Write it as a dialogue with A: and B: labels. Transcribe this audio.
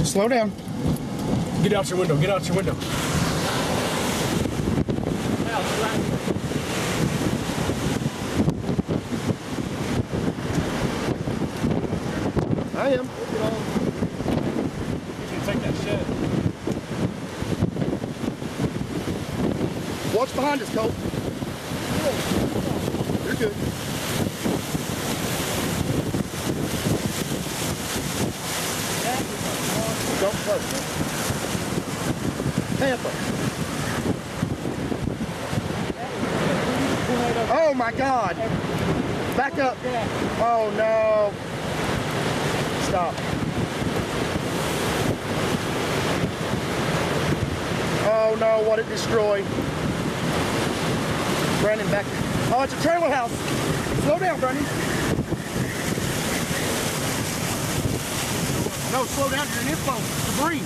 A: Slow down.
B: Get out your window. Get out your window.
A: I am.
B: You take that shit.
A: Watch behind us, Cole. You're good. Don't close, man. Tampa. Oh my God. Back up. Oh no. Stop. Oh no, what it destroyed. Brandon, back. Oh, it's a trailer house. Slow down, Brandon. No, slow down. You're in info. Debris.